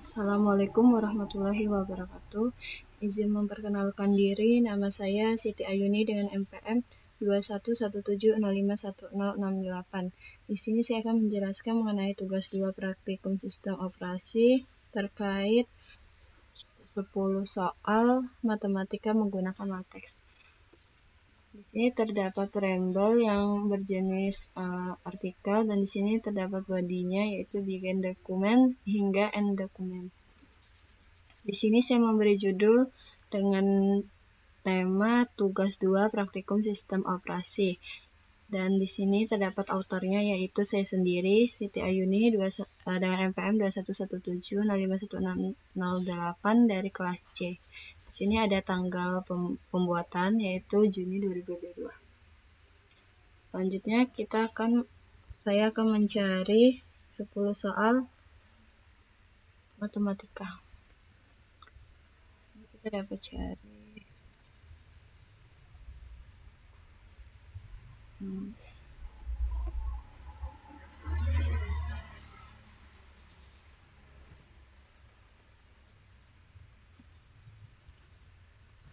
Assalamualaikum warahmatullahi wabarakatuh. Izin memperkenalkan diri, nama saya Siti Ayuni dengan NPM 2117051068. Di sini saya akan menjelaskan mengenai tugas 2 praktikum sistem operasi terkait 10 soal matematika menggunakan LaTeX. Di sini terdapat preambel yang berjenis artikel, dan di sini terdapat bodinya yaitu begin dokumen hingga end dokumen. Di sini saya memberi judul dengan tema tugas 2 praktikum sistem operasi. Dan di sini terdapat autornya yaitu saya sendiri, Siti Ayuni dengan NPM 2117051608 dari kelas C. Di sini ada tanggal pembuatan yaitu Juni 2022. Selanjutnya saya akan mencari 10 soal matematika. Kita dapat cari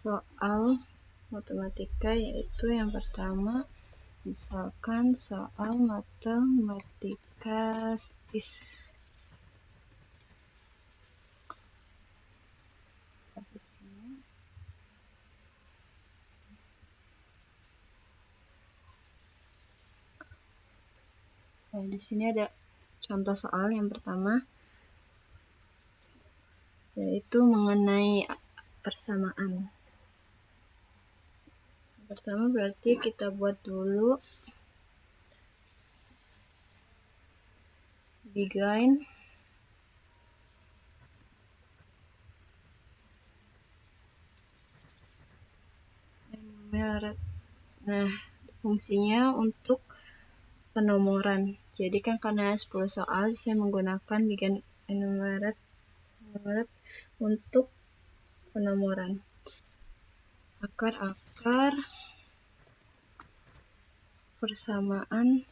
soal matematika, yaitu yang pertama, misalkan soal matematika Nah, di sini ada contoh soal yang pertama, yaitu mengenai persamaan. Pertama berarti kita buat dulu begin enumerate. Nah, fungsinya untuk penomoran. Jadi kan karena 10 soal, saya menggunakan begin enumerate untuk penomoran. Akar-akar persamaan,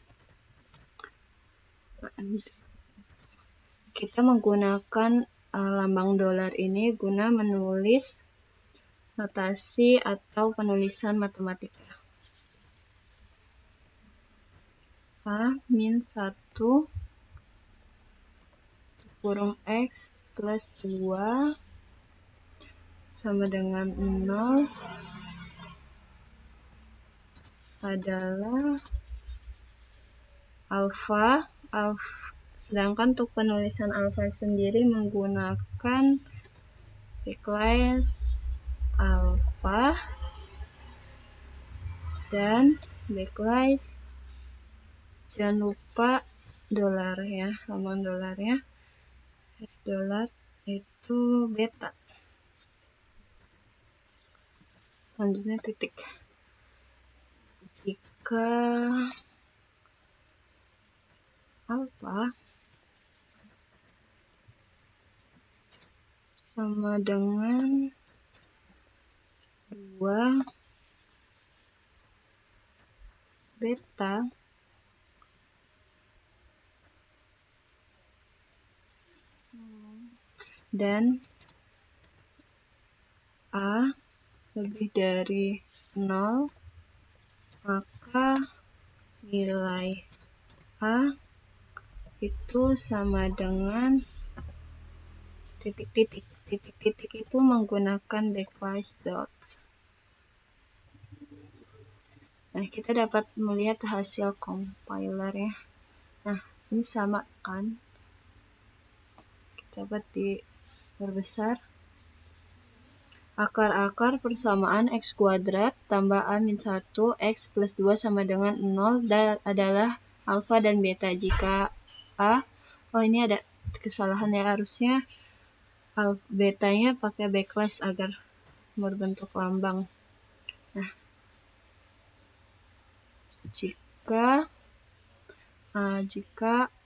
kita menggunakan lambang dolar ini guna menulis notasi atau penulisan matematika. A-1 kurung X plus 2 sama dengan 0 adalah alfa. Sedangkan untuk penulisan alfa sendiri menggunakan backslash alfa dan backslash, jangan lupa dolar ya, lambang dolarnya dolar itu beta. Selanjutnya titik. Jika alfa sama dengan 2 beta, dan A lebih dari 0, maka nilai A itu sama dengan titik-titik. Titik-titik itu menggunakan backslash dot. Nah, kita dapat melihat hasil compiler ya. Nah, ini sama kan? Kita dapat diperbesar. Akar-akar persamaan X kuadrat tambah A-1 X plus 2 sama dengan 0 adalah alfa dan beta. Jika A, ini ada kesalahan ya, harusnya betanya pakai backslash agar berbentuk lambang. Nah, jika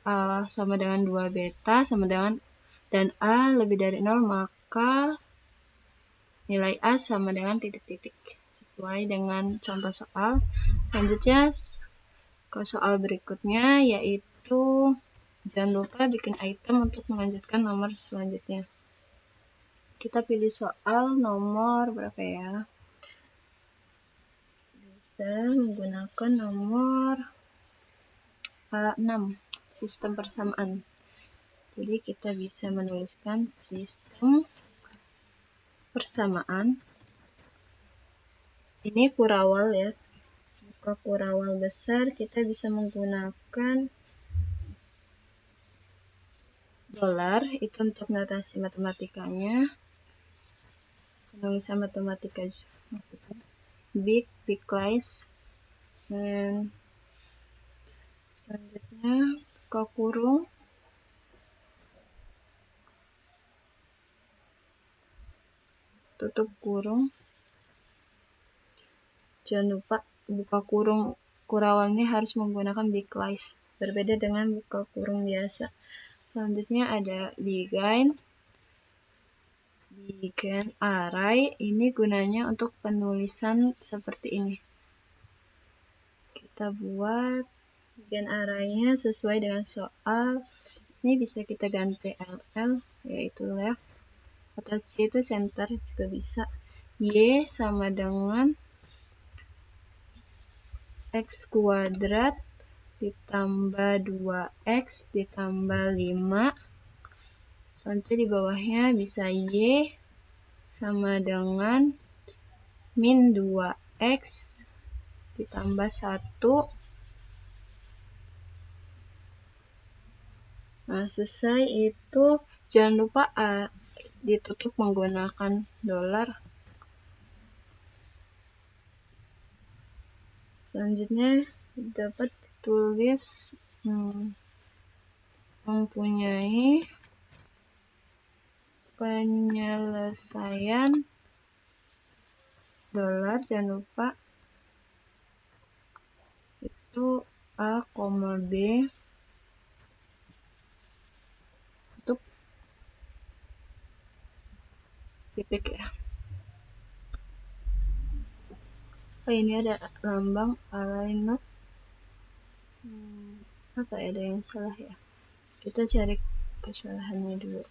A sama dengan 2 beta sama dengan dan A lebih dari 0, maka nilai A sama dengan titik-titik sesuai dengan contoh soal. Selanjutnya ke soal berikutnya, yaitu Jangan lupa bikin item untuk melanjutkan nomor selanjutnya. Kita pilih soal nomor berapa ya? Bisa menggunakan nomor 6, sistem persamaan. Jadi kita bisa menuliskan sistem persamaan. Ini kurawal ya. Jika kurawal besar, kita bisa menggunakan dolar, itu untuk notasi matematikanya. Penulisan matematika maksudnya. Big less. Dan selanjutnya buka kurung. Tutup kurung. Jangan lupa buka kurung kurawalnya harus menggunakan big less. Berbeda dengan buka kurung biasa. Selanjutnya ada begin array. Ini gunanya untuk penulisan seperti ini. Kita buat begin array-nya sesuai dengan soal. Ini bisa kita ganti LL, yaitu left, atau C itu center juga bisa. Y sama dengan X kuadrat ditambah 2X ditambah 5. Selanjutnya di bawahnya bisa Y sama dengan min 2X ditambah 1. Nah, selesai itu jangan lupa ditutup menggunakan dolar. Selanjutnya dapat ditulis mempunyai penyelesaian dolar, jangan lupa itu A, B, tutup titik ya. Oh, ini ada lambang array not. Apa ya, ada yang salah ya? Kita cari kesalahannya dulu.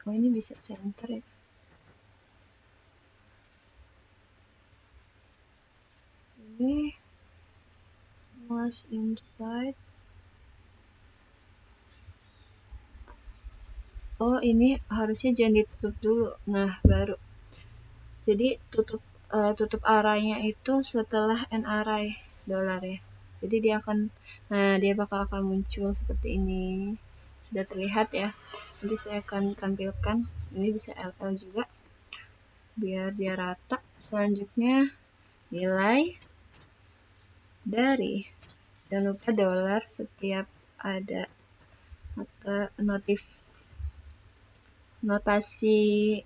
Oh, ini bisa center ya. Ini was inside. Oh, ini harusnya jangan ditutup dulu. Nah, baru. Jadi tutup array-nya itu setelah n array dolar ya. Jadi dia bakal akan muncul seperti ini. Sudah terlihat ya. Nanti saya akan tampilkan. Ini bisa LL juga biar dia rata. Selanjutnya nilai dari, jangan lupa dolar setiap ada notasi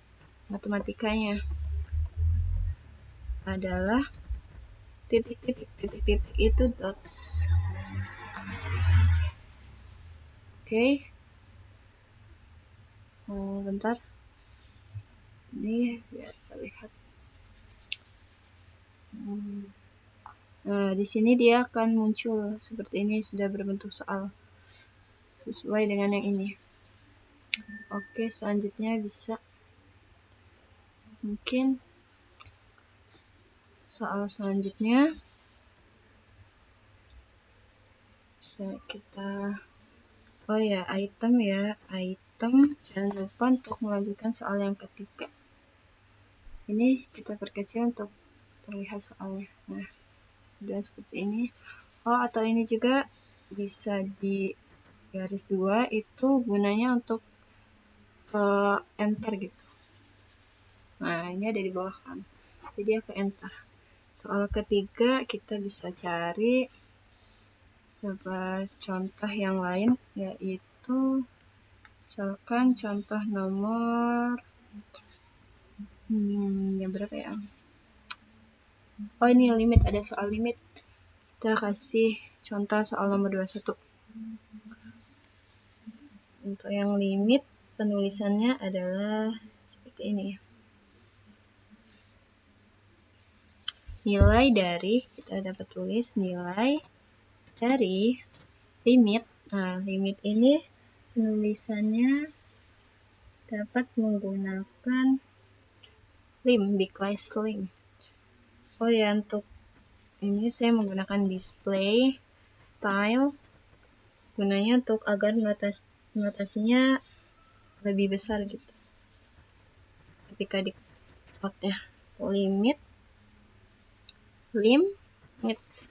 matematikanya adalah titik itu dots. Oke. Bentar. Ini biar terlihat. Nah, di sini dia akan muncul seperti ini, sudah berbentuk soal sesuai dengan yang ini. Oke, selanjutnya bisa mungkin soal selanjutnya bisa kita item ya, item. Jangan lupa untuk melanjutkan soal yang ketiga. Ini kita perkecil untuk terlihat soalnya. Nah, sudah seperti ini. Atau ini juga bisa di garis 2, itu gunanya untuk enter gitu. Nah, ini ada di bawah kan. Jadi aku enter. Soal ketiga kita bisa cari sebagai contoh yang lain, yaitu misalkan contoh nomor yang berapa ya? Oh, ini limit, ada soal limit. Kita kasih contoh soal nomor 21. Untuk yang limit penulisannya adalah seperti ini. Nilai dari, kita dapat tulis nilai dari limit. Nah, limit ini penulisannya dapat menggunakan lim, bitwise lim. Oh ya, untuk ini saya menggunakan display style, gunanya untuk agar notasinya lebih besar gitu ketika di outnya. Limit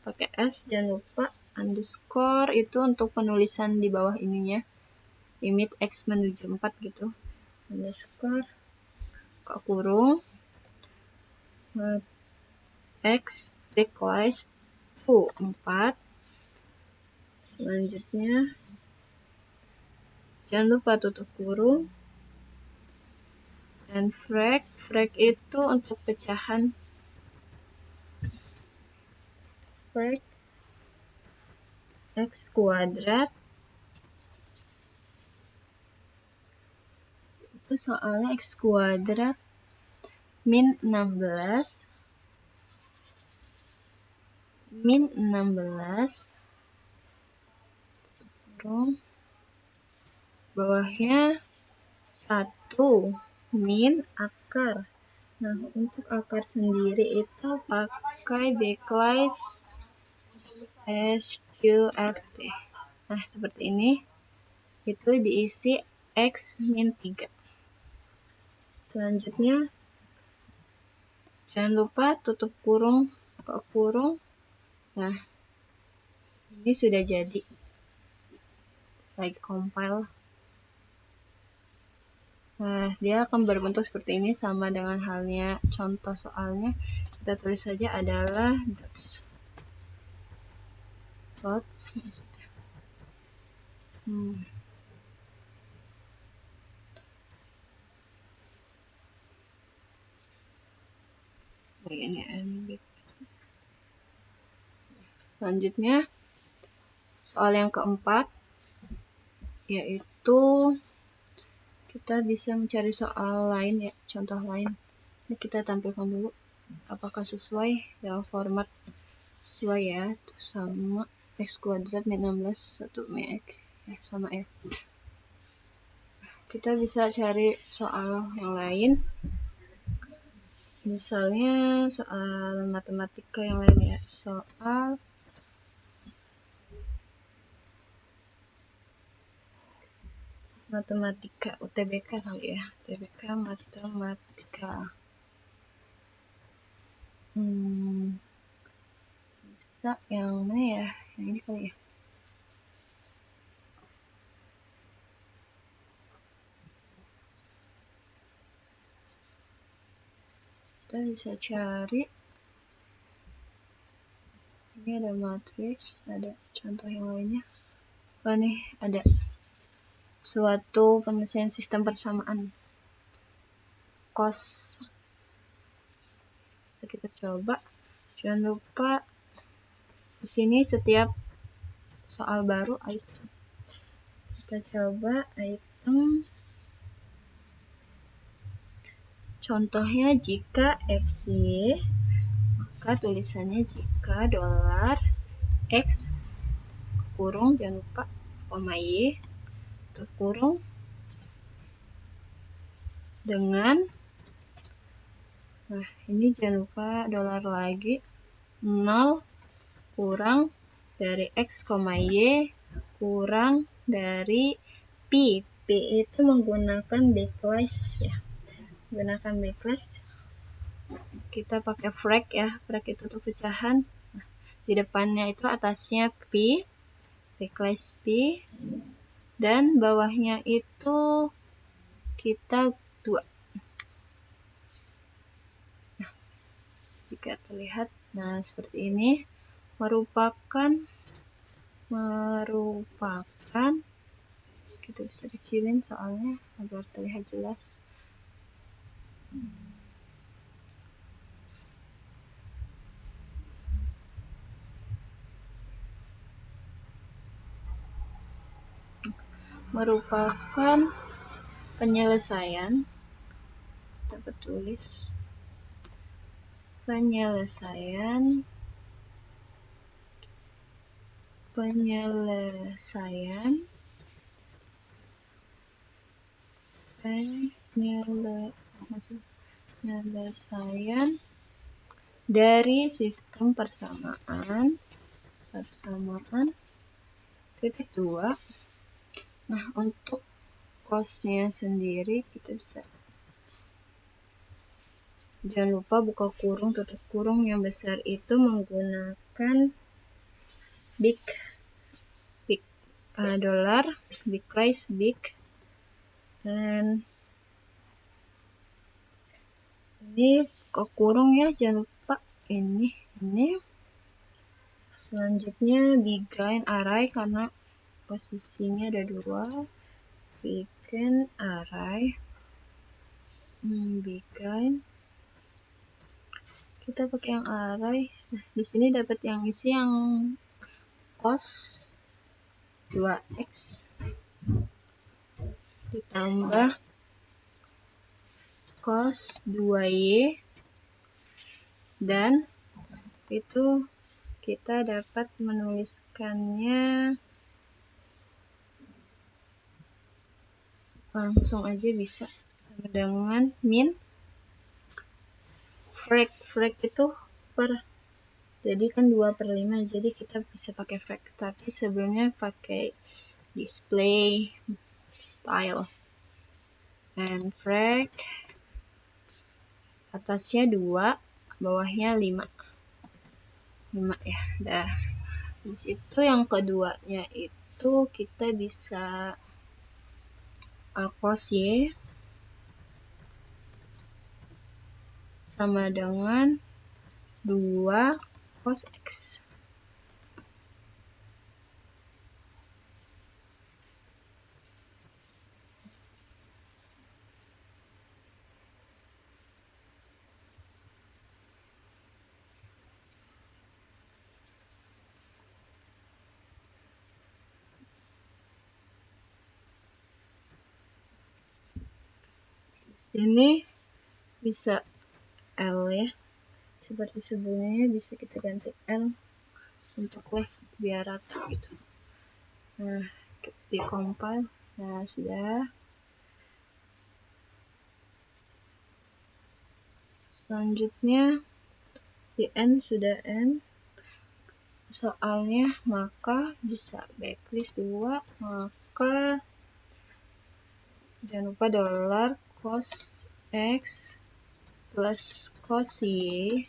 pakai S, jangan lupa. Underscore itu untuk penulisan di bawah ininya, limit X menuju 4 gitu. Underscore buka kurung X declares to 4. Selanjutnya jangan lupa tutup kurung, dan frag itu untuk pecahan. Frag X kuadrat itu soalnya X kuadrat min 16 kurung bawahnya 1 min akar. Nah, untuk akar sendiri itu pakai backslash sqrt. Nah, seperti ini. Itu diisi X min 3. Selanjutnya jangan lupa tutup kurung, buka kurung. Nah, ini sudah jadi. Lagi compile. Nah, dia akan berbentuk seperti ini, sama dengan halnya contoh soalnya. Kita tulis saja adalah dots maksudnya. Selanjutnya soal yang keempat, yaitu kita bisa mencari soal lain ya, contoh lain. Ini kita tampilkan dulu apakah sesuai ya, format sesuai ya, sama X kuadrat min 16 1 min X ya, sama F. Kita bisa cari soal yang lain, misalnya soal matematika yang lain ya, soal matematika UTBK kali ya, UTBK matematika. Bisa yang mana ya, yang ini kali ya. Kita bisa cari, ini ada matriks, ada contoh yang lainnya. Oh nih ada suatu penyelesaian sistem persamaan cos. Kita coba, jangan lupa di sini setiap soal baru item. Kita coba item. Contohnya jika XY, maka tulisannya jika dolar X kurung, jangan lupa koma Y tutup kurung, dengan, nah ini jangan lupa dolar lagi 0 kurang dari X, Y kurang dari P. P itu menggunakan backslash ya, menggunakan backslash. Kita pakai frag ya, frag itu untuk pecahan. Nah, di depannya itu atasnya P, backslash P, dan bawahnya itu kita 2. Nah, jika terlihat, nah seperti ini, merupakan kita bisa kecilin soalnya agar terlihat jelas. Merupakan penyelesaian dapat tulis penyelesaian dari sistem persamaan titik 2. Nah, untuk cosnya sendiri kita bisa, jangan lupa buka kurung tutup kurung yang besar itu menggunakan big dollar, big price, big, dan ini buka kurung ya, jangan lupa ini. Selanjutnya begin array karena posisinya ada 2. Begin array, begin, kita pakai yang array. Nah, di sini dapat yang isi yang cos 2x ditambah cos 2y, dan itu kita dapat menuliskannya langsung aja bisa sama dengan min frac itu per, jadi kan 2/5, jadi kita bisa pakai frac, tapi sebelumnya pakai display style, and frac atasnya 2, bawahnya 5 ya. Dah, itu yang keduanya itu kita bisa cos y sama dengan 2 cos x. Ini bisa L ya, seperti sebelumnya bisa kita ganti L untuk left biar rata gitu. Nah, di compile, nah sudah. Selanjutnya di end sudah end soalnya, maka bisa backlist 2, maka jangan lupa dollar cos x plus cos y.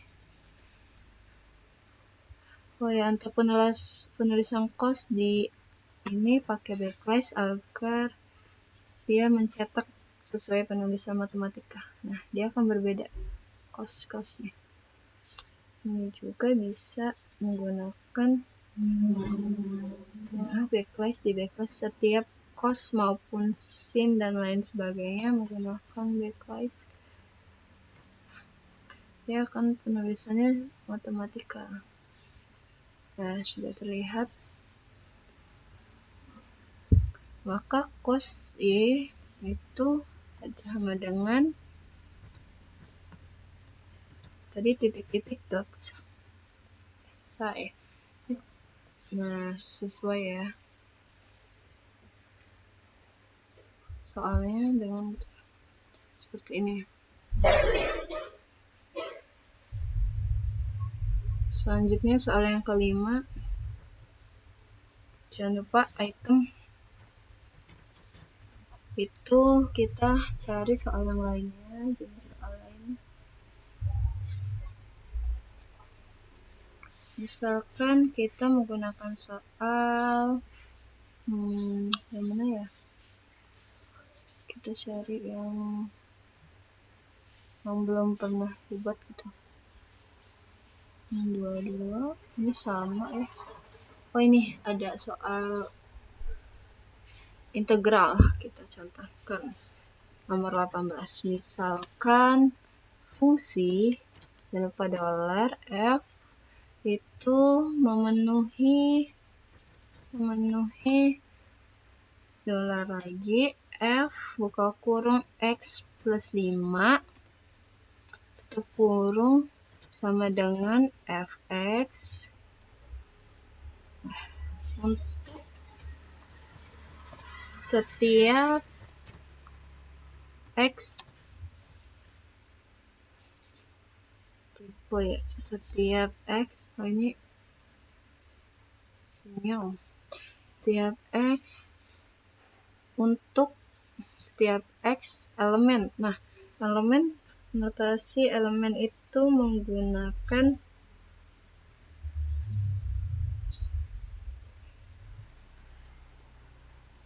Oh ya, untuk penulisan cos di ini pakai backslash agar dia mencetak sesuai penulisan matematika. Nah, dia akan berbeda cos-cosnya. Ini juga bisa menggunakan backslash, di backslash setiap cos maupun sin dan lain sebagainya menggunakan backslash. Dia akan penulisannya matematika. Nah, sudah terlihat. Maka cos y itu sama dengan tadi titik-titik dot ya. Nah, sesuai ya soalnya dengan seperti ini. Selanjutnya soal yang kelima, jangan lupa item itu kita cari soal yang lainnya, jenis soal lain. Misalkan kita menggunakan soal yang mana ya, kita cari yang belum pernah dibuat gitu. Yang 22 ini sama ya. Oh, ini ada soal integral, kita contohkan nomor 18. Misalkan fungsi, jangan lupa dollar f itu memenuhi dollar lagi f buka kurung x plus 5 tutup kurung sama dengan fx untuk setiap x setiap x ini sinyal setiap x untuk setiap x elemen. Nah, elemen, notasi elemen itu menggunakan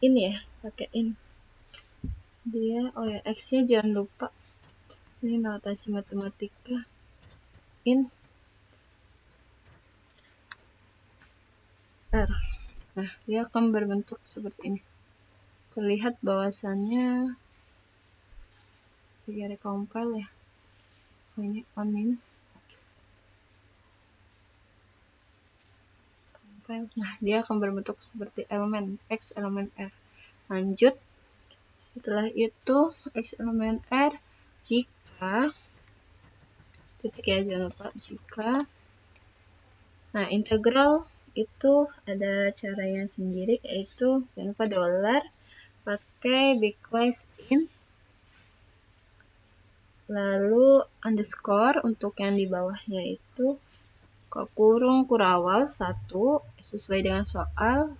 ini ya, pakai in. Dia, oh ya, x-nya jangan lupa. Ini notasi matematika. In R. Nah, dia akan berbentuk seperti ini. Terlihat bahwasannya jika recompile ya. Ini on ini. Nah, dia akan berbentuk seperti elemen x elemen R. Lanjut, setelah itu x elemen R jika titik ya, jangan lupa jika. Nah, integral itu ada caranya sendiri, yaitu jangan lupa dolar pakai backslash in, lalu underscore untuk yang di bawahnya itu kurung kurawal 1 sesuai dengan soal,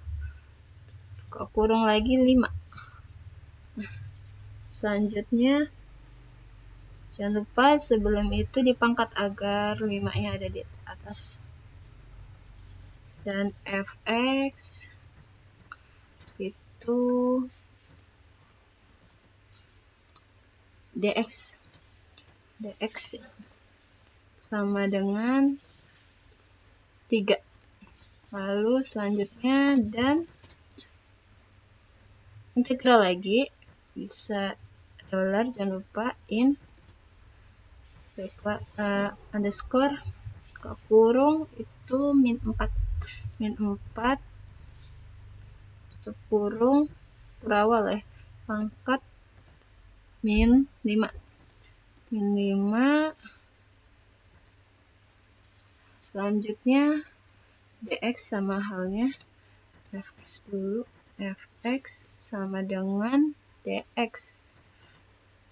kurung lagi 5. Nah, selanjutnya jangan lupa sebelum itu dipangkat agar 5-nya ada di atas. Dan fx itu dx sama dengan 3. Lalu selanjutnya dan integral lagi, bisa dolar, jangan lupa in underscore kurung itu min 4 tutup kurung kurawal ya, pangkat min 5. Selanjutnya dx sama halnya fx dulu, fx sama dengan dx,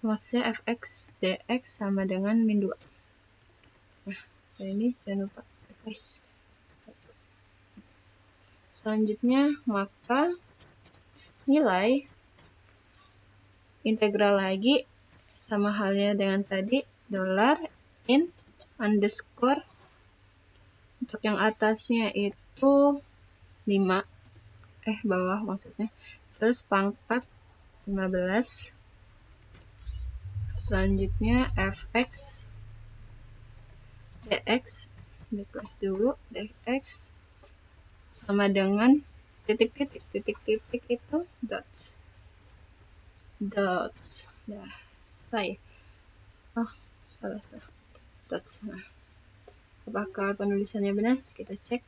maksudnya fx dx sama dengan min 2. Nah, ini jangan lupa fx. Selanjutnya maka nilai integral lagi sama halnya dengan tadi, dolar in underscore untuk yang atasnya itu 5, bawah maksudnya, terus pangkat 15. Selanjutnya fx dx, backslash dulu, dx sama dengan titik-titik itu dots. Nah, salah. Dots. Nah, apakah penulisannya benar? Kita cek.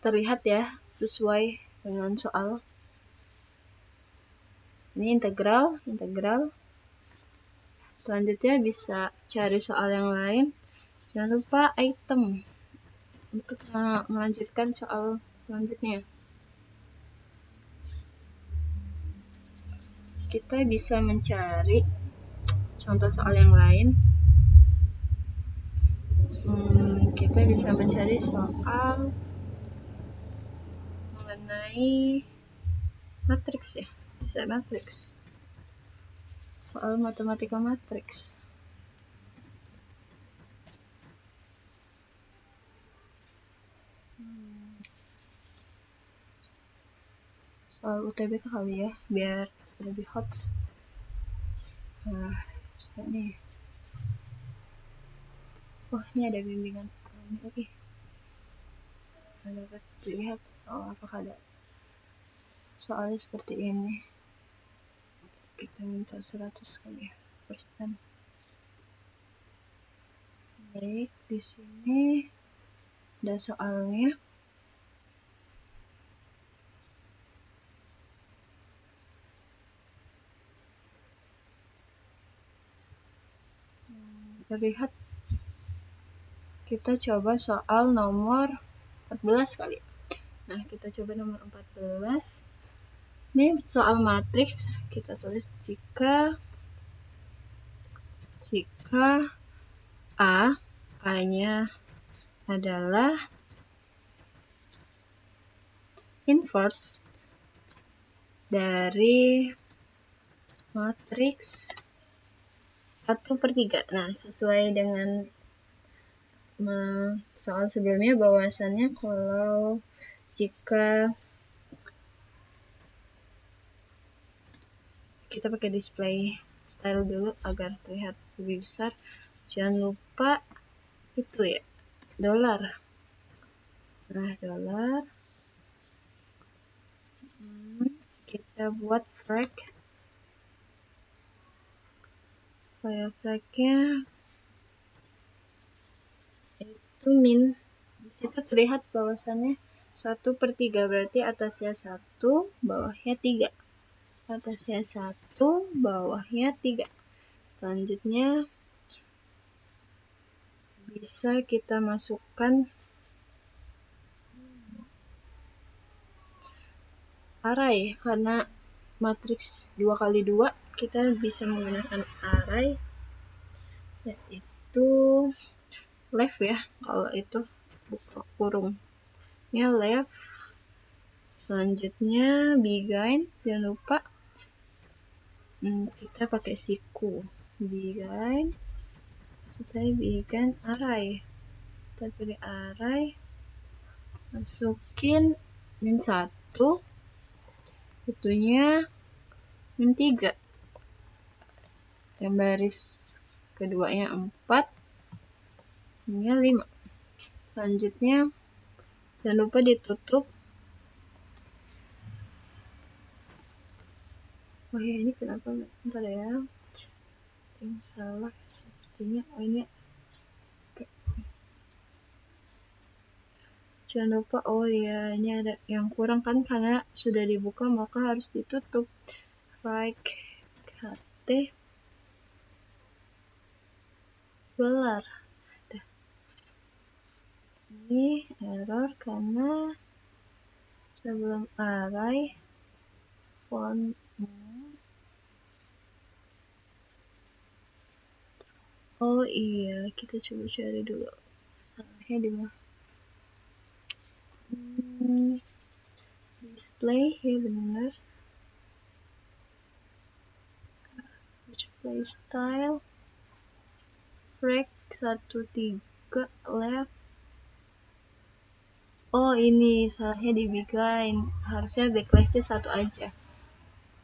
Terlihat ya, sesuai dengan soal. Ini integral. Selanjutnya bisa cari soal yang lain. Jangan lupa item untuk melanjutkan soal selanjutnya. Kita bisa mencari contoh soal yang lain. Kita bisa mencari soal mengenai matriks ya, bisa matriks. Soal matematika matriks. Soal UTBK kali ya, biar lebih hot. Nah, bisa nih. Wah, ini ada bimbingan lagi. Dapat dilihat apakah ada soalnya seperti ini. Kita minta 100 kali ya persen. Baik, di sini ada soalnya. terlihat. Kita coba soal nomor 14 kali. Nah, kita coba nomor 14. Ini soal matriks. Kita tulis jika A-nya adalah inverse dari matriks 1/3. Nah, sesuai dengan soal sebelumnya, bahwasannya kalau jika kita pakai display style dulu agar terlihat lebih besar, jangan lupa itu ya, dolar. Nah, dolar kita buat frag, supaya fragnya itu min. Disitu terlihat bahwasannya 1/3, berarti atasnya 1, bawahnya 3. Atasnya 1, bawahnya 3. Selanjutnya bisa kita masukkan array, karena matriks 2x2 kita bisa menggunakan array, yaitu left ya, kalau itu buka kurungnya left. Selanjutnya begin, jangan lupa kita pakai siku begin, setelah begin array, kita pilih array, masukin min 1, itunya min 3, yang baris keduanya 4, ini 5. Selanjutnya jangan lupa ditutup. Oh ya, ini kenapa bentar ya, yang salah sepertinya. Oh, ini jangan lupa, oh ya, ini ada yang kurang kan, karena sudah dibuka maka harus ditutup. Right kt dolar. Ini error karena sebelum array font. Oh iya, kita coba cari dulu salahnya di mana. Display ya, benar. Display style frag 1/3 left. Oh, ini salahnya di begin, harusnya backlashnya 1 aja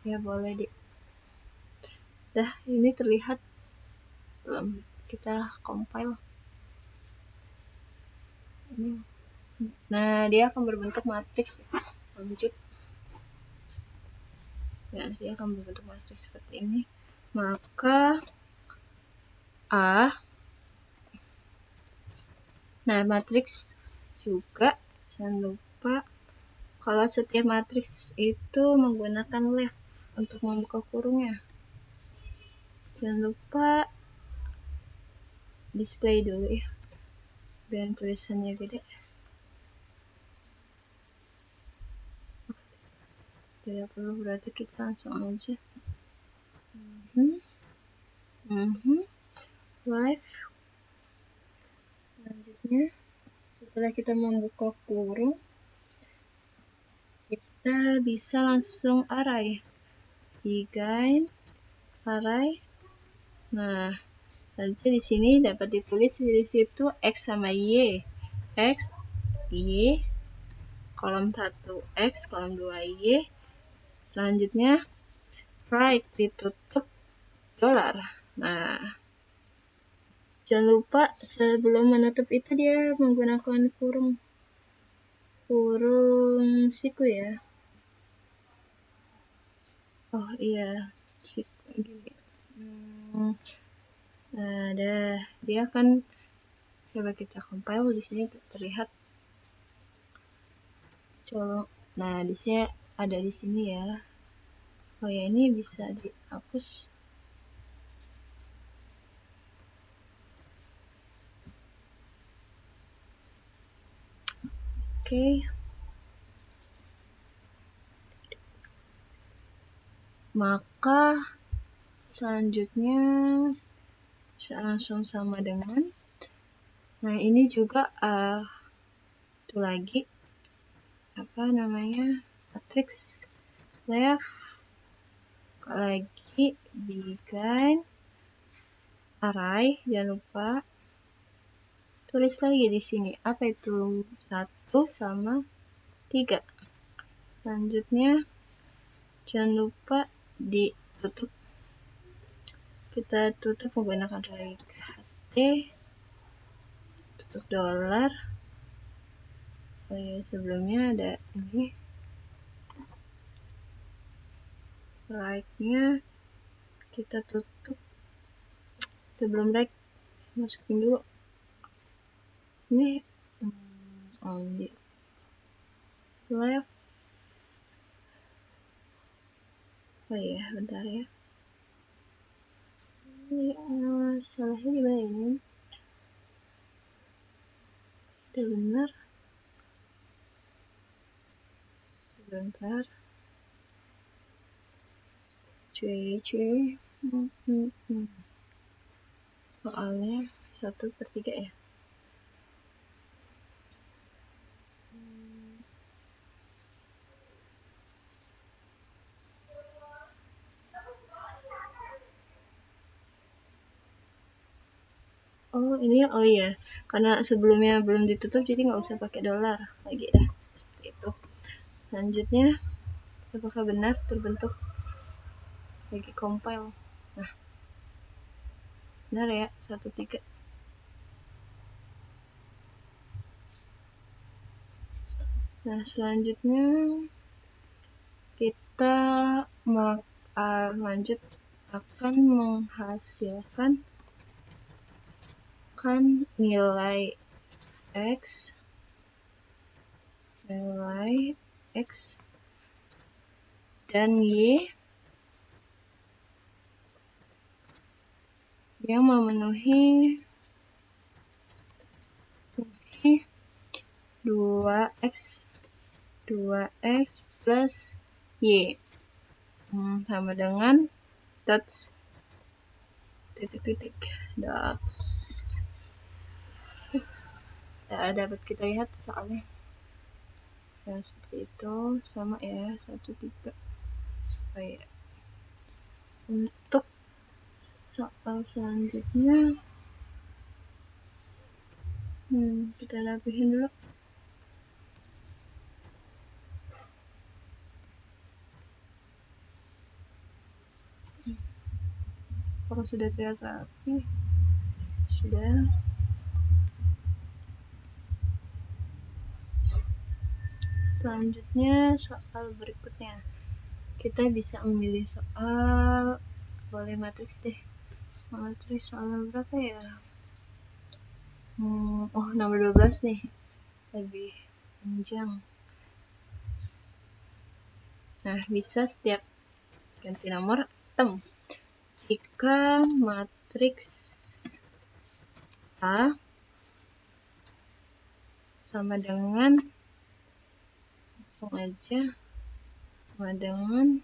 ya, boleh di. Dah, ini terlihat belum? Kita compile ini. Nah, dia akan berbentuk matriks. Lanjut. Ya, dia akan berbentuk matriks seperti ini. Maka nah, matriks juga jangan lupa kalau setiap matriks itu menggunakan left untuk membuka kurungnya. Jangan lupa display dulu ya, biar tulisannya gede. Tidak perlu, berarti kita langsung aja. Live. Selanjutnya, setelah kita membuka kurung, kita bisa langsung array. Begin array. Nah, nanti di sini dapat ditulis di situ x sama y. X, y, kolom 1 x, kolom 2 y. Selanjutnya right ditutup dolar. Nah, jangan lupa sebelum menutup itu dia menggunakan kurung siku ya. Oh iya, siku gini. Nah, dia kan, coba kita compile, di sini terlihat colok. Nah, di sini ada di sini ya. Oh ya, ini bisa dihapus. Oke. Maka selanjutnya bisa langsung sama dengan, nah ini juga itu lagi apa namanya, matriks left lagi bikin array, jangan lupa tulis lagi di sini apa itu 1 sama 3. Selanjutnya jangan lupa ditutup, kita tutup menggunakan array ht, tutup dolar. Oh ya, sebelumnya ada ini strike-nya kita tutup sebelum break, masukin dulu ini only left. Oh iya, bentar ya, ini salahnya di mana ini, udah benar, sebentar cuy. Soalnya 1/3 ya. Oh ini, oh iya, karena sebelumnya belum ditutup jadi nggak usah pakai dolar lagi dah, seperti itu. Selanjutnya apakah benar terbentuk lagi compile, nah benar ya, 1/3. Nah selanjutnya kita lanjut akan menghasilkan nilai x dan y yang memenuhi 2x plus y sama dengan dot titik dot. Nah, dapat kita lihat soalnya ya seperti itu, sama ya 1/3. Oh ya, untuk soal selanjutnya kita rapihin dulu. Kalau sudah terlihat rapi, sudah. Selanjutnya soal berikutnya, kita bisa memilih soal, boleh matriks deh, matriks soal berapa ya, nomor 12 nih, lebih panjang. Nah bisa setiap ganti nomor tem jika matriks A sama dengan, langsung aja, sama dengan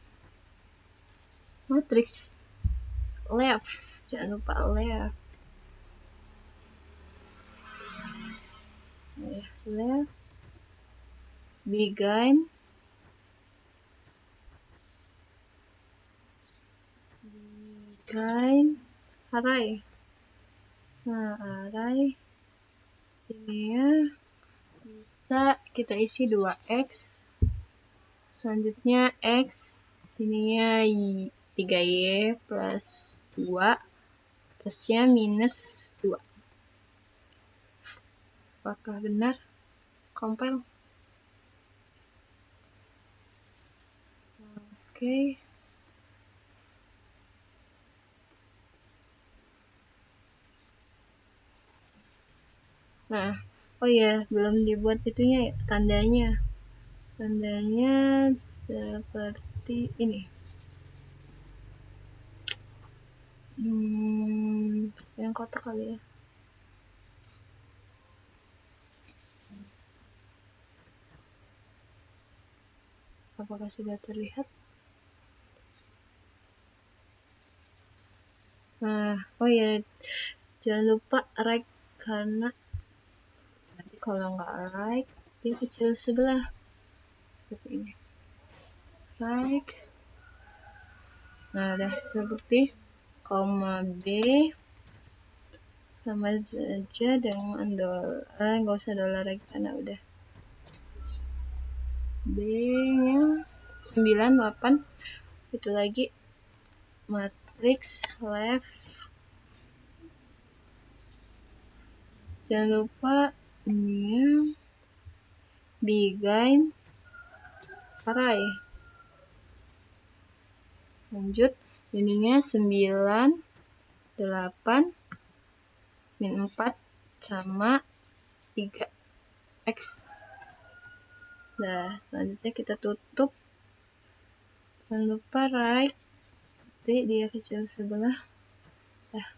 matriks left, jangan lupa left, left begin array. Nah array sini ya bisa kita isi 2x, selanjutnya x sininya 3y plus 2, plusnya minus 2. Apakah benar? Compile. Oke. Nah, oh ya, belum dibuat itunya ya, tandanya. Tandanya seperti ini. Yang kotak kali ya. Apakah sudah terlihat? Nah, oh ya, jangan lupa like, karena nanti kalau nggak like dia kecil sebelah seperti ini. Like. Nah, udah terbukti koma B sama saja dengan dolar, nggak usah dolar lagi karena udah B nya 9, 8 itu lagi matriks left. Jangan lupa ini begin array. Lanjut, ininya 9, 8, min 4 sama 3 X. Nah, selanjutnya kita tutup. Jangan lupa right, dia kecil sebelah. Nah,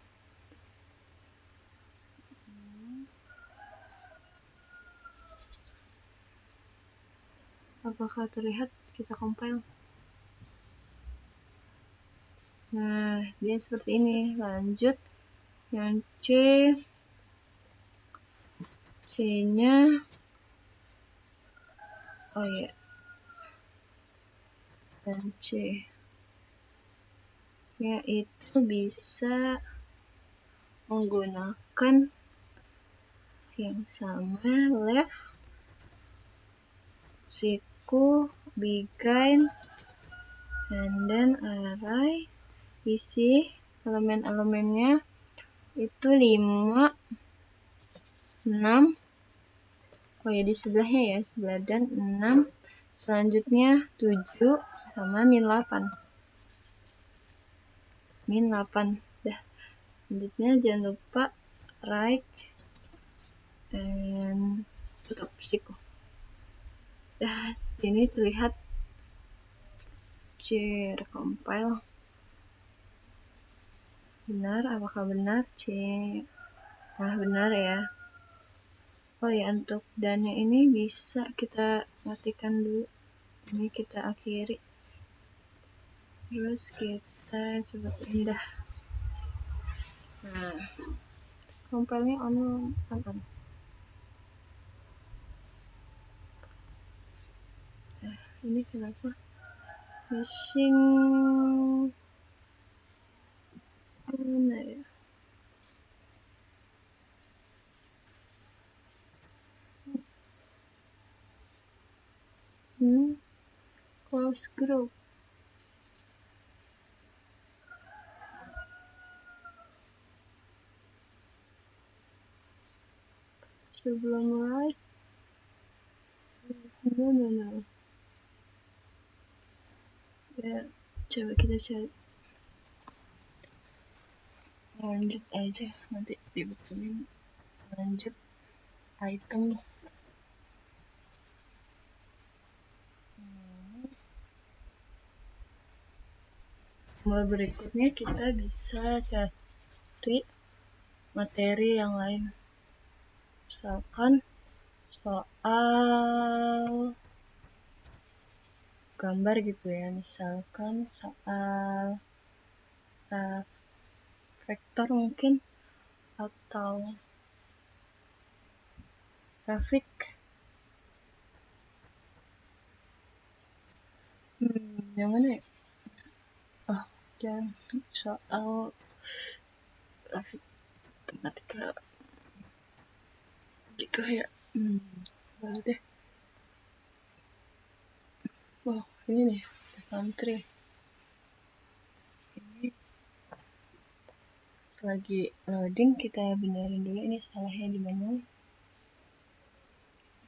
apakah terlihat? Kita compile. Nah, dia seperti ini. Lanjut, yang C-nya, oh ya, dan C nya itu bisa menggunakan yang sama, left, siku, begin, and then array. Isi elemen-elemennya itu 5, 6, oh ya di sebelahnya ya, sebelah dan 6, selanjutnya 7 sama min 8. Dah, selanjutnya jangan lupa right dan tutup siku. Dah, sini terlihat C recompile. Benar, apakah benar C? Nah, benar ya. Oh ya, untuk dannya ini bisa kita matikan dulu. Ini kita akhiri. Terus kita coba pindah. Nah, compile-nya on. Nah, ini kenapa missing? Mana ya? Close group. Sebelum right. No. Ya, coba kita cari. Lanjut aja, nanti dibetulin. Lanjut item. Berikutnya kita bisa cari materi yang lain, misalkan soal gambar gitu ya, misalkan soal vektor mungkin, atau grafik. Yang mana ya? Oh, jangan soal grafik matematika gitu ya. Boleh deh. Wow, ini nih country. Ini lagi loading, kita benerin dulu ini salahnya di mana.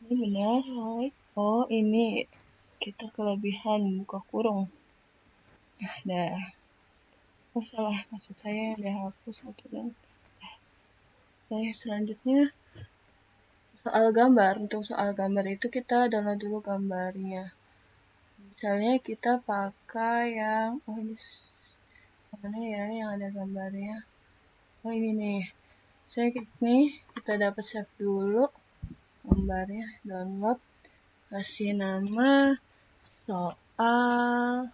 Ini benar, right? Oh, ini kita kelebihan buka kurung. Nah, oh salah, maksud saya udah hapus gitu kan. Nah, selanjutnya soal gambar. Untuk soal gambar itu kita download dulu gambarnya. Misalnya kita pakai yang ini mana ya yang ada gambarnya. Oh ini nih, saya nih kita dapat save dulu gambarnya, download, kasih nama soal soal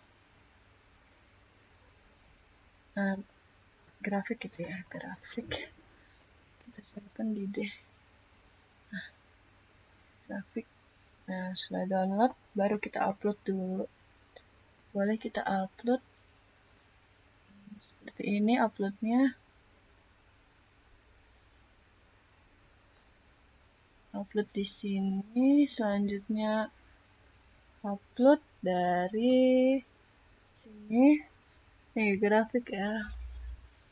grafik gitu ya, grafik. Kita simpan di D. Grafik. Nah, setelah download, baru kita upload dulu. Boleh kita upload. Seperti ini uploadnya. Upload di sini. Selanjutnya upload dari sini. Nih, grafik ya.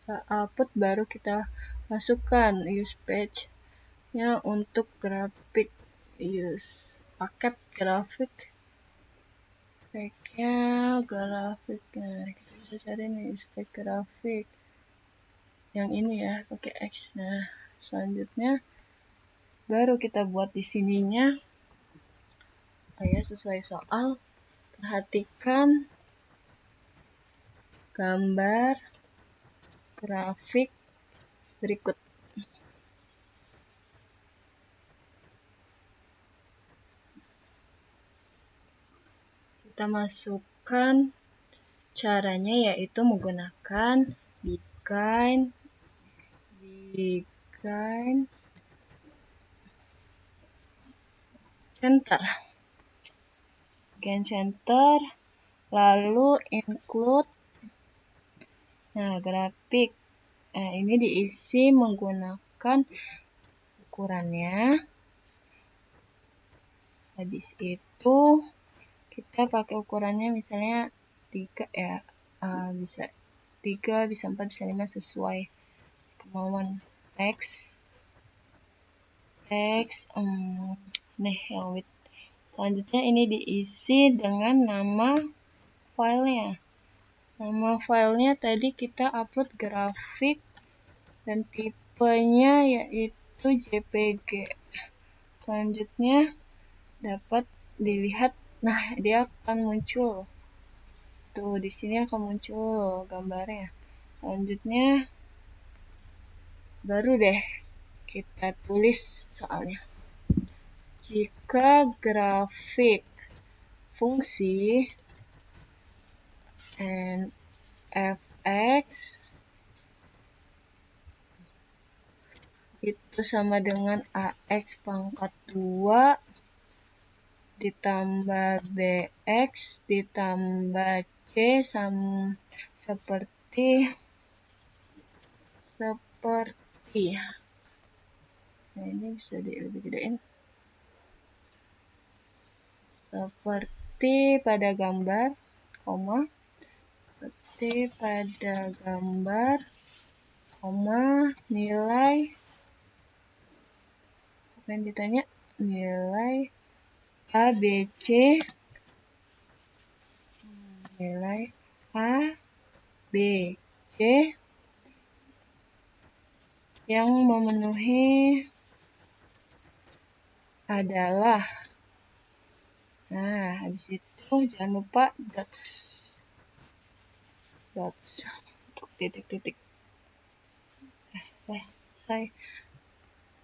Kita upload baru kita masukkan use page-nya untuk grafik. Use paket grafik. Packnya grafik. Nah, kita bisa cari nih spek grafik. Yang ini ya, pakai X. Nah, selanjutnya baru kita buat di sininya. Ya, sesuai soal. Perhatikan gambar grafik berikut. Kita masukkan caranya yaitu menggunakan begin center. Begin center, lalu include. Nah, grafik. Nah, ini diisi menggunakan ukurannya. Habis itu kita pakai ukurannya misalnya 3 ya. Bisa 3, bisa 4, bisa 5 sesuai kemauan. Teks nih yang with. Selanjutnya ini diisi dengan nama filenya. Nama filenya tadi kita upload grafik dan tipenya yaitu JPG. Selanjutnya dapat dilihat, nah dia akan muncul. Tuh di sini akan muncul gambarnya. Selanjutnya baru deh kita tulis soalnya. Jika grafik fungsi fx itu sama dengan ax pangkat 2 ditambah bx ditambah c sama seperti nah ini bisa lebih gedein seperti pada gambar koma, seperti pada gambar koma, nilai apa yang ditanya, nilai A, B, C, nilai A, B, C yang memenuhi adalah, nah habis itu jangan lupa dots untuk titik-titik. Selesai.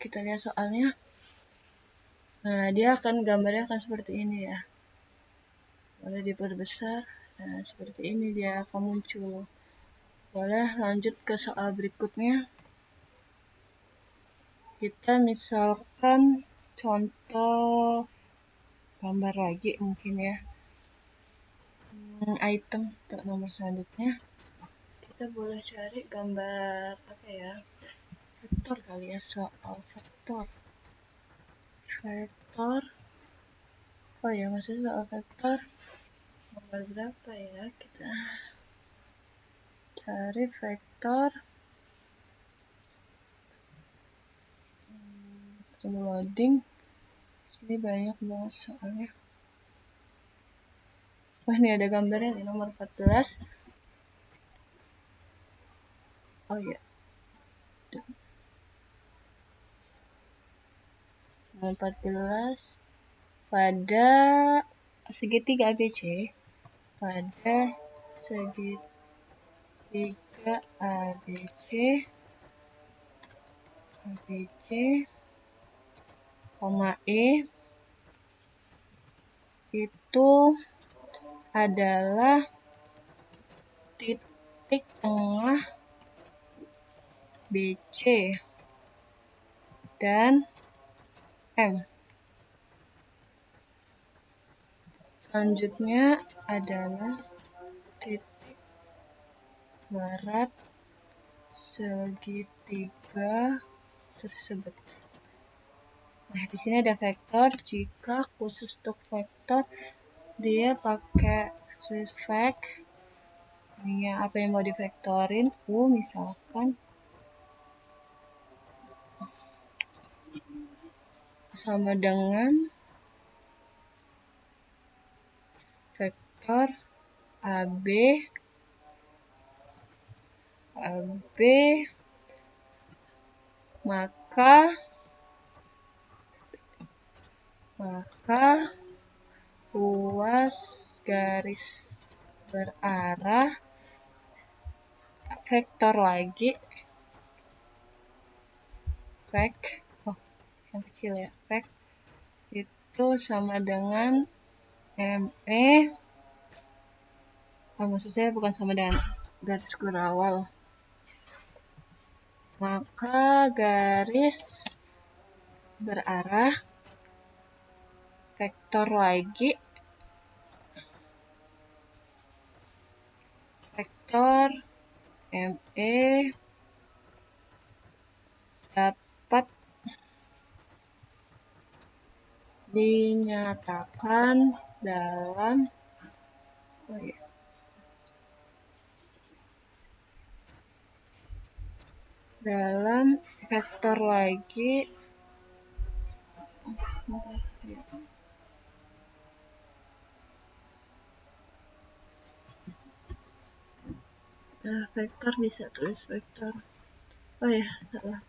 Kita lihat soalnya. Nah, dia akan gambarnya akan seperti ini ya. Boleh diperbesar. Nah, seperti ini dia akan muncul. Boleh lanjut ke soal berikutnya. Kita misalkan contoh gambar lagi mungkin ya. Item untuk nomor selanjutnya. Kita boleh cari gambar apa ya? Vektor kali ya, soal vektor. Oh ya, maksudnya soal vektor nomor berapa ya? Kita cari vektor. Tunggu loading. Sini banyak banget soalnya. Wah, ini ada gambarnya nih, nomor 14. Oh ya. Nomor 14 pada segitiga ABC. Pada segitiga ABC, koma E itu adalah titik tengah BC dan M. Selanjutnya adalah titik barat segitiga tersebut. Nah, di sini ada vektor. Jika khusus untuk vektor, dia pakai Swiss vec. Ini apa yang mau divektorin? U misalkan. Sama dengan vektor AB maka ruas garis berarah vektor lagi yang kecil ya, vec itu sama dengan ME. Maksud saya bukan sama dengan garis kurawal. Maka garis berarah vektor lagi vektor ME dapat dinyatakan dalam vektor lagi vektor bisa tulis vektor. Salah.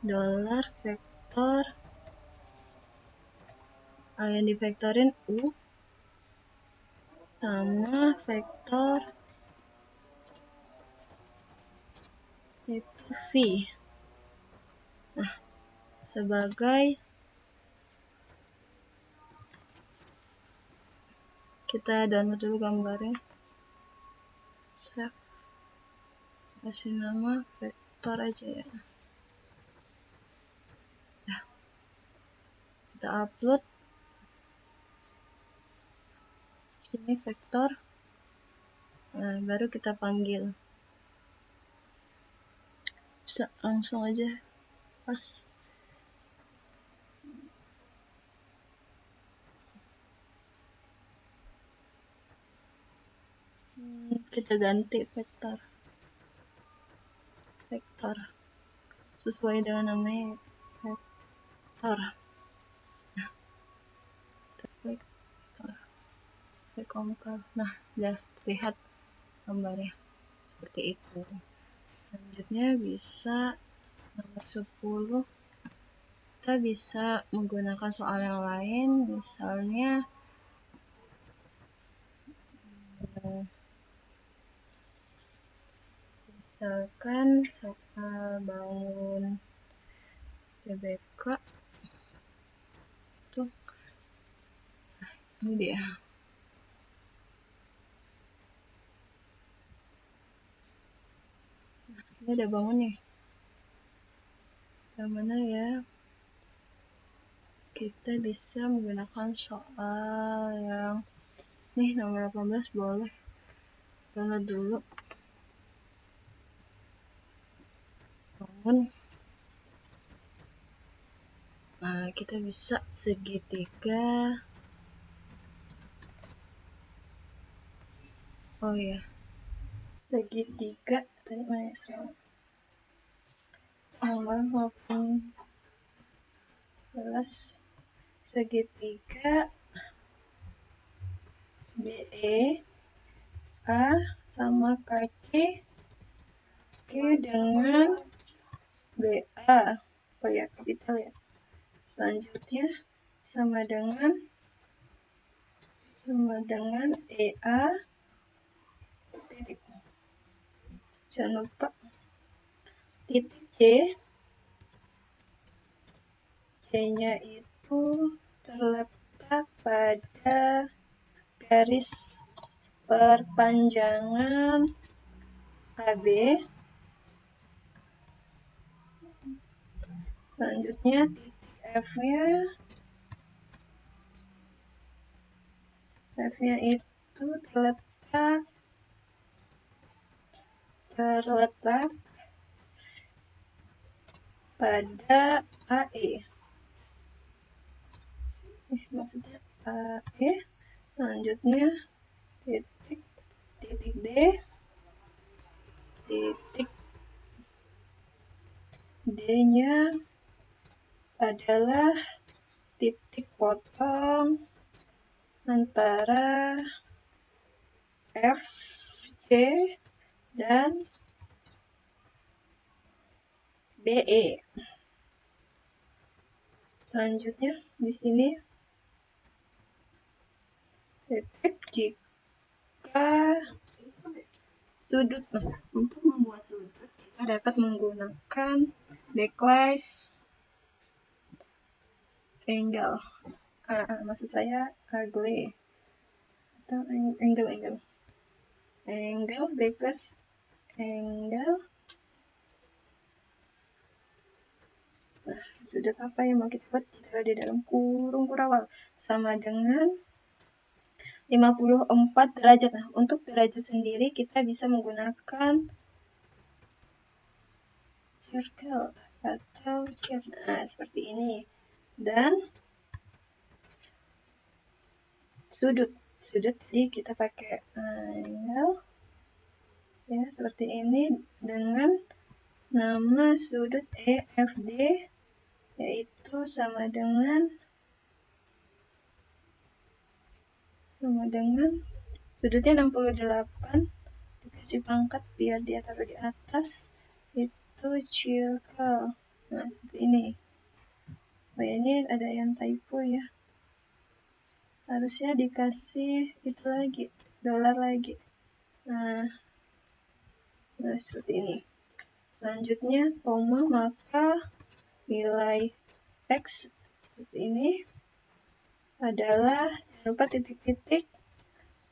Dolar vektor yang divektorin U sama vektor itu V. Nah, sebagai kita download dulu gambarnya, save, kasih nama vektor aja ya. Nah, kita upload sini vektor. Nah, baru kita panggil, bisa langsung aja pas. Kita ganti vektor sesuai dengan namanya vektor. Nah, vektor. Nah, udah terlihat gambarnya seperti itu. Selanjutnya bisa nomor 10, kita bisa menggunakan soal yang lain, misalnya soal bangun TBK tuh. Ini dia. Ini ada bangun nih. Yang mana ya? Kita bisa menggunakan soal yang nih nomor 18 boleh. Download dulu. Bangun. Nah, kita bisa segitiga. Segitiga tadi mana ya? Nomor 18 segitiga BE A sama kaki Q dengan BA. Kapital ya. Selanjutnya sama dengan EA titik. Jangan lupa titik C nya itu terletak terletak pada garis perpanjangan AB. Selanjutnya titik F-nya itu terletak pada AE. Maksudnya AE. Selanjutnya titik D, titik D-nya adalah titik potong antara FC dan BE. Selanjutnya di sini titik jika sudut. Untuk membuat sudut kita dapat menggunakan backslash angle. Maksud saya angle atau angle backslash angle. Nah, sudut apa yang mau kita buat? Ditaruh di dalam kurung kurawal sama dengan 54 derajat. Nah, untuk derajat sendiri kita bisa menggunakan circle atau seperti ini. Dan sudut tadi kita pakai angle ya, seperti ini dengan nama sudut EFD, yaitu sama dengan sudutnya 68 dikasih pangkat biar dia taruh di atas, itu circle. Nah, seperti ini. Oh ya, ini ada yang typo ya, harusnya dikasih itu lagi, dolar lagi. Nah seperti ini. Selanjutnya koma, maka nilai X seperti ini adalah, jangan lupa titik-titik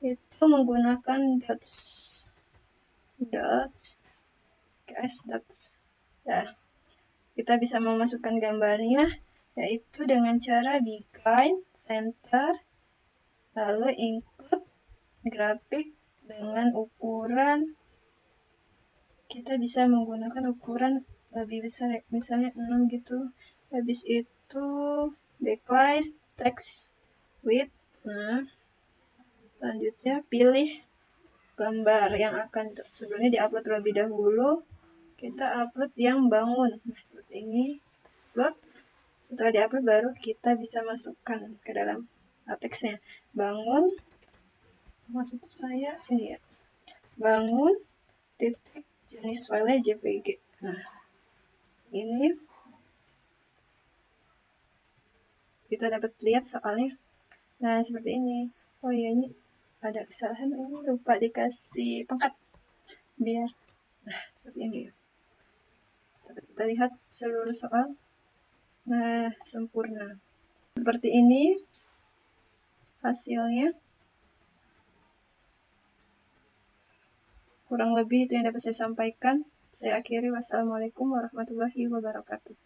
itu menggunakan dots. Nah, kita bisa memasukkan gambarnya, yaitu dengan cara bikin center, lalu include grafik dengan ukuran, kita bisa menggunakan ukuran lebih besar, misalnya 6 gitu. Habis itu backslash text width. Nah, selanjutnya pilih gambar yang akan sebelumnya diupload terlebih dahulu. Kita upload yang bangun. Nah, seperti ini. Upload. Setelah diupload baru kita bisa masukkan ke dalam teksnya. Bangun. Maksud saya ini ya. Bangun titik jenis file JPG. Nah, ini kita dapat lihat soalnya. Nah, seperti ini. Oh iya, ini ada kesalahan, ini lupa dikasih pangkat biar, nah seperti ini. Dapat kita lihat seluruh soal. Nah, sempurna. Seperti ini hasilnya. Kurang lebih itu yang dapat saya sampaikan. Saya akhiri. Wassalamualaikum warahmatullahi wabarakatuh.